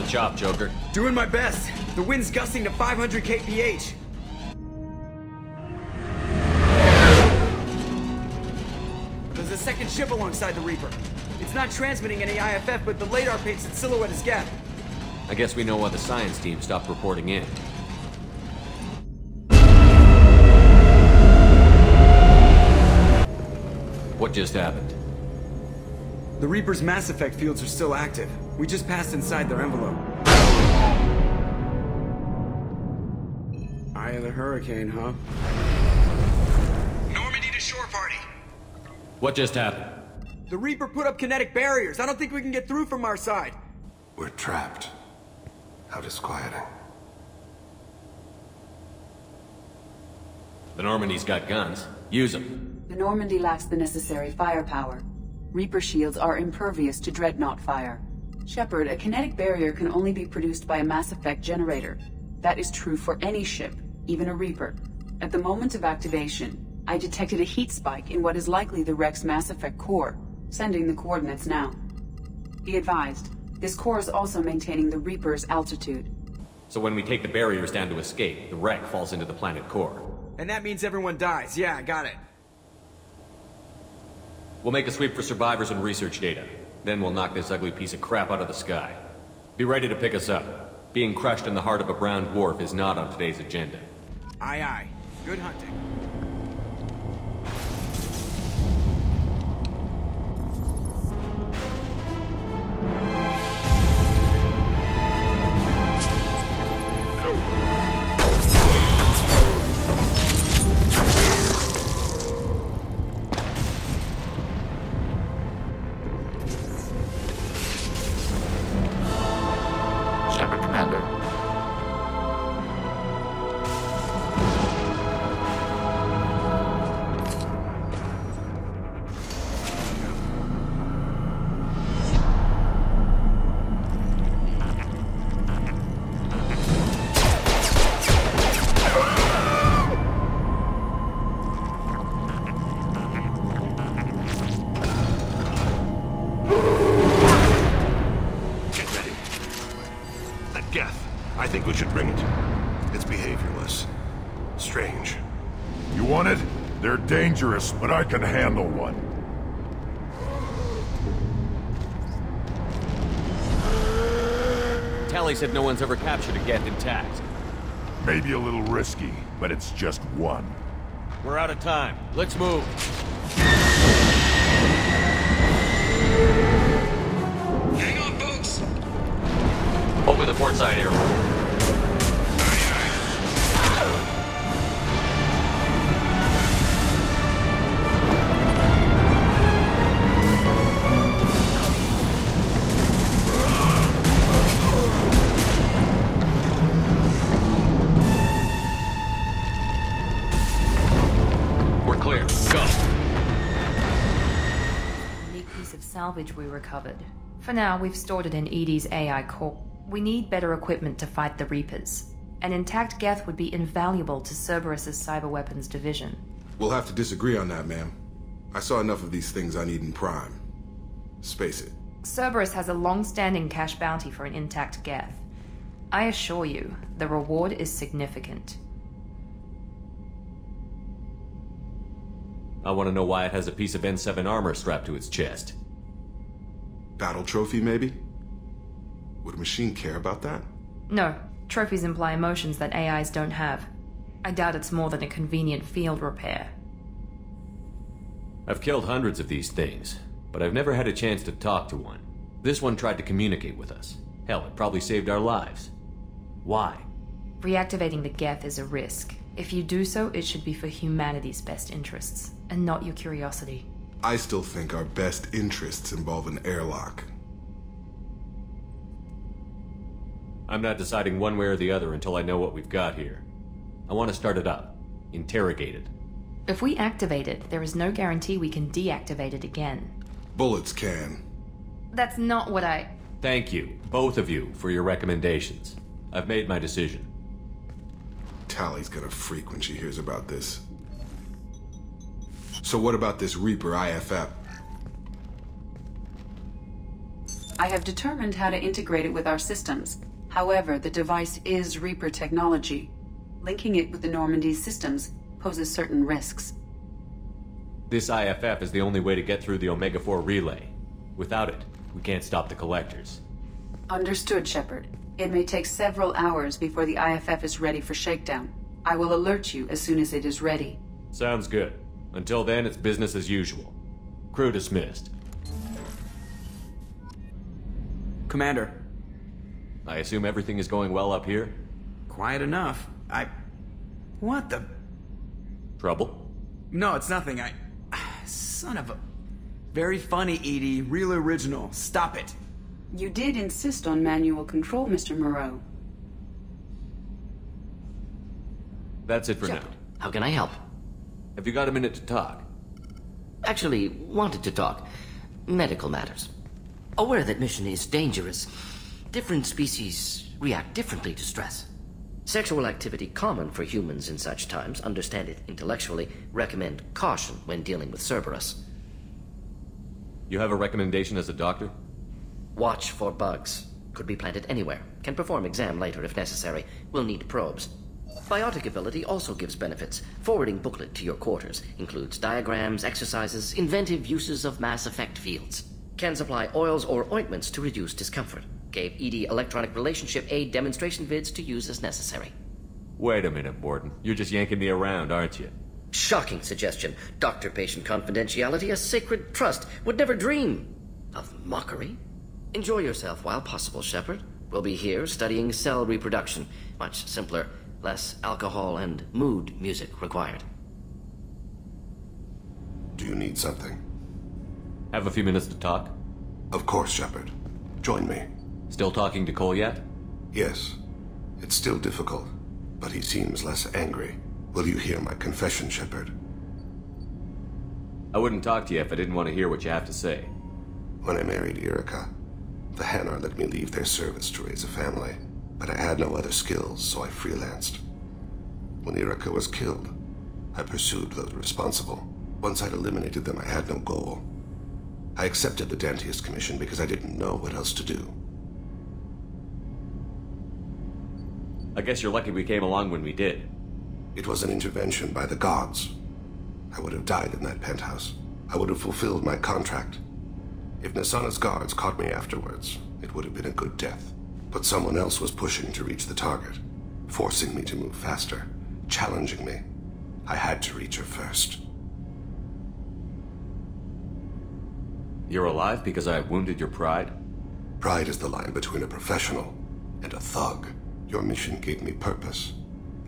chop, Joker. Doing my best. The wind's gusting to 500 kph. There's a second ship alongside the Reaper. It's not transmitting any IFF, but the radar paints its silhouette as Geth. I guess we know why the science team stopped reporting in. What just happened? The Reaper's mass effect fields are still active. We just passed inside their envelope. Eye of the hurricane, huh? Normandy to shore party. What just happened? The Reaper put up kinetic barriers. I don't think we can get through from our side. We're trapped. How disquieting. The Normandy's got guns. Use them. The Normandy lacks the necessary firepower. Reaper shields are impervious to dreadnought fire. Shepard, a kinetic barrier can only be produced by a mass effect generator. That is true for any ship, even a Reaper. At the moment of activation, I detected a heat spike in what is likely the wreck's mass effect core, sending the coordinates now. Be advised, this core is also maintaining the Reaper's altitude. So when we take the barriers down to escape, the wreck falls into the planet core. And that means everyone dies. Yeah, I got it. We'll make a sweep for survivors and research data. Then we'll knock this ugly piece of crap out of the sky. Be ready to pick us up. Being crushed in the heart of a brown dwarf is not on today's agenda. Aye, aye. Good hunting. I think we should bring it. It's behaviorless. Strange. You want it? They're dangerous, but I can handle one. Tally said no one's ever captured a Geth intact. Maybe a little risky, but it's just one. We're out of time. Let's move. Hang on, folks! Open the port side airlock. Salvage we recovered. For now, we've stored it in EDI's AI core. We need better equipment to fight the Reapers. An intact Geth would be invaluable to Cerberus's cyber weapons division. We'll have to disagree on that, ma'am. I saw enough of these things on Eden Prime. Space it. Cerberus has a long-standing cash bounty for an intact Geth. I assure you, the reward is significant. I want to know why it has a piece of N7 armor strapped to its chest. Battle trophy, maybe? Would a machine care about that? No. Trophies imply emotions that AIs don't have. I doubt it's more than a convenient field repair. I've killed hundreds of these things, but I've never had a chance to talk to one. This one tried to communicate with us. Hell, it probably saved our lives. Why? Reactivating the Geth is a risk. If you do so, it should be for humanity's best interests, and not your curiosity. I still think our best interests involve an airlock. I'm not deciding one way or the other until I know what we've got here. I want to start it up. Interrogate it. If we activate it, there is no guarantee we can deactivate it again. Bullets can. That's not what I... Thank you, both of you, for your recommendations. I've made my decision. Tally's gonna freak when she hears about this. So what about this Reaper IFF? I have determined how to integrate it with our systems. However, the device is Reaper technology. Linking it with the Normandy's systems poses certain risks. This IFF is the only way to get through the Omega-4 relay. Without it, we can't stop the collectors. Understood, Shepard. It may take several hours before the IFF is ready for shakedown. I will alert you as soon as it is ready. Sounds good. Until then, it's business as usual. Crew dismissed. Commander. I assume everything is going well up here? Quiet enough. What the... Trouble? No, it's nothing. Son of a... Very funny, Edie. Real original. Stop it. You did insist on manual control, Mr. Moreau. That's it for Shepard, now. how can I help? Have you got a minute to talk? Actually, wanted to talk. Medical matters. Aware that mission is dangerous. Different species react differently to stress. Sexual activity common for humans in such times, understand it intellectually, recommend caution when dealing with Cerberus. You have a recommendation as a doctor? Watch for bugs. Could be planted anywhere. Can perform exam later if necessary. Will need probes. Biotic ability also gives benefits. Forwarding booklet to your quarters. Includes diagrams, exercises, inventive uses of mass effect fields. Can supply oils or ointments to reduce discomfort. Gave ED electronic relationship aid demonstration vids to use as necessary. Wait a minute, Morden. You're just yanking me around, aren't you? Shocking suggestion. Doctor-patient confidentiality, a sacred trust. Would never dream of mockery. Enjoy yourself while possible, Shepard. We'll be here studying cell reproduction. Much simpler, less alcohol and mood music required. Do you need something? Have a few minutes to talk? Of course, Shepard. Join me. Still talking to Cole yet? Yes. It's still difficult, but he seems less angry. Will you hear my confession, Shepard? I wouldn't talk to you if I didn't want to hear what you have to say. When I married Erica, the Hanar let me leave their service to raise a family, but I had no other skills, so I freelanced. When Erica was killed, I pursued those responsible. Once I'd eliminated them, I had no goal. I accepted the Dentiest commission because I didn't know what else to do. I guess you're lucky we came along when we did. It was an intervention by the gods. I would have died in that penthouse. I would have fulfilled my contract. If Nasana's guards caught me afterwards, it would have been a good death. But someone else was pushing to reach the target, forcing me to move faster, challenging me. I had to reach her first. You're alive because I wounded your pride? Pride is the line between a professional and a thug. Your mission gave me purpose,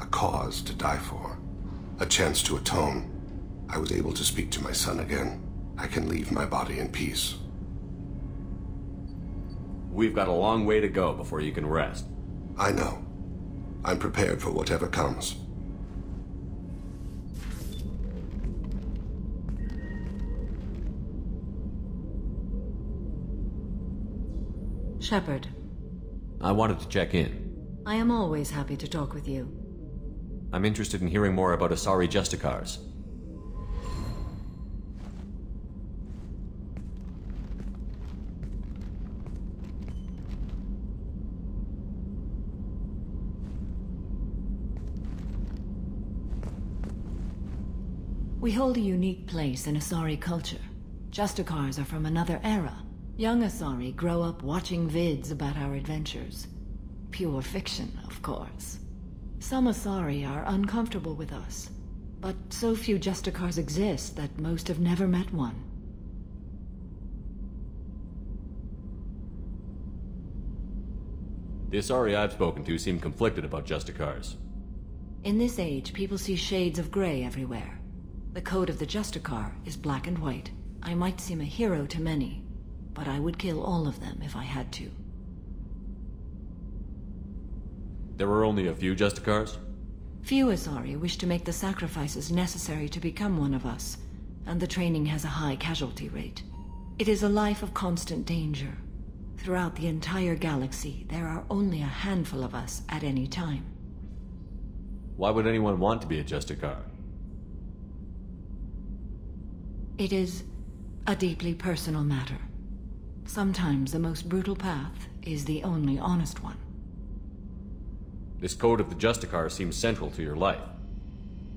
a cause to die for, a chance to atone. I was able to speak to my son again. I can leave my body in peace. We've got a long way to go before you can rest. I know. I'm prepared for whatever comes. Shepard. I wanted to check in. I am always happy to talk with you. I'm interested in hearing more about Asari Justicars. We hold a unique place in Asari culture. Justicars are from another era. Young Asari grow up watching vids about our adventures. Pure fiction, of course. Some Asari are uncomfortable with us, but so few Justicars exist that most have never met one. The Asari I've spoken to seem conflicted about Justicars. In this age, people see shades of gray everywhere. The code of the Justicar is black and white. I might seem a hero to many, but I would kill all of them if I had to. There were only a few Justicars? Few Asari wish to make the sacrifices necessary to become one of us, and the training has a high casualty rate. It is a life of constant danger. Throughout the entire galaxy, there are only a handful of us at any time. Why would anyone want to be a Justicar? It is a deeply personal matter. Sometimes the most brutal path is the only honest one. This code of the Justicar seems central to your life.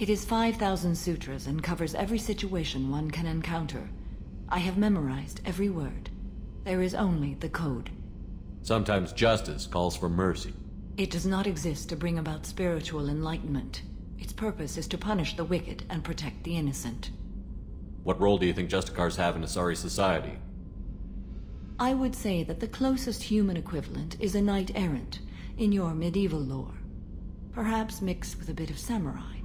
It is 5,000 sutras and covers every situation one can encounter. I have memorized every word. There is only the code. Sometimes justice calls for mercy. It does not exist to bring about spiritual enlightenment. Its purpose is to punish the wicked and protect the innocent. What role do you think Justicars have in Asari society? I would say that the closest human equivalent is a knight-errant in your medieval lore. Perhaps mixed with a bit of samurai.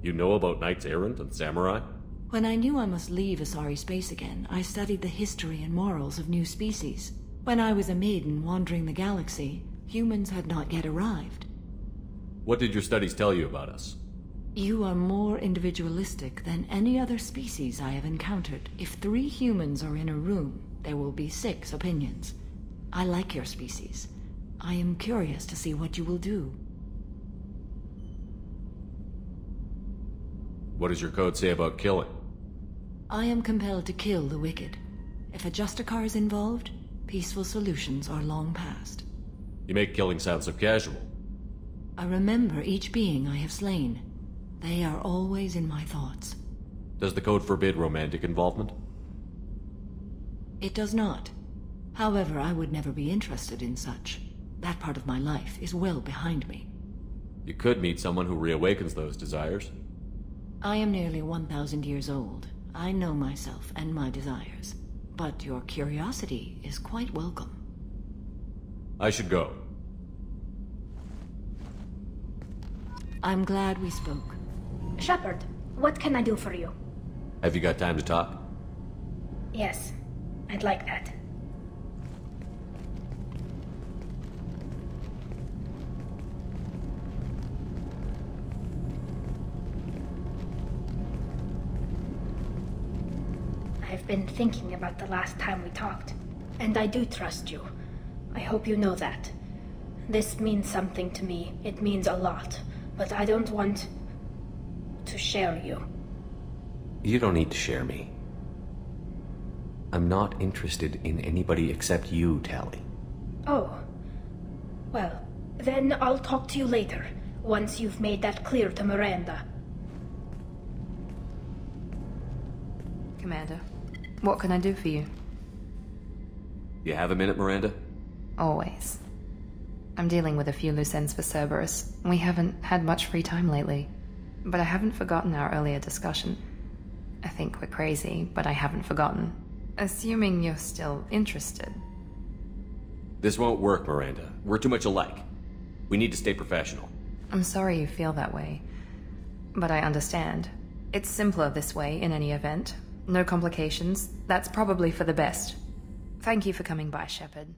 You know about knights errant and samurai? When I knew I must leave Asari space again, I studied the history and morals of new species. When I was a maiden wandering the galaxy, humans had not yet arrived. What did your studies tell you about us? You are more individualistic than any other species I have encountered. If 3 humans are in a room, there will be 6 opinions. I like your species. I am curious to see what you will do. What does your code say about killing? I am compelled to kill the wicked. If a Justicar is involved, peaceful solutions are long past. You make killing sound so casual. I remember each being I have slain. They are always in my thoughts. Does the code forbid romantic involvement? It does not. However, I would never be interested in such. That part of my life is well behind me. You could meet someone who reawakens those desires. I am nearly 1,000 years old. I know myself and my desires. But your curiosity is quite welcome. I should go. I'm glad we spoke. Shepard, what can I do for you? Have you got time to talk? Yes, I'd like that. I've been thinking about the last time we talked, and I do trust you. I hope you know that. This means something to me. It means a lot, but I don't want to share you. You don't need to share me. I'm not interested in anybody except you, Tally. Oh. Well, then I'll talk to you later, once you've made that clear to Miranda. Commander, what can I do for you? You have a minute, Miranda? Always. I'm dealing with a few loose ends for Cerberus. We haven't had much free time lately. But I haven't forgotten our earlier discussion. I think we're crazy, but I haven't forgotten. Assuming you're still interested. This won't work, Miranda. We're too much alike. We need to stay professional. I'm sorry you feel that way. But I understand. It's simpler this way in any event. No complications. That's probably for the best. Thank you for coming by, Shepard.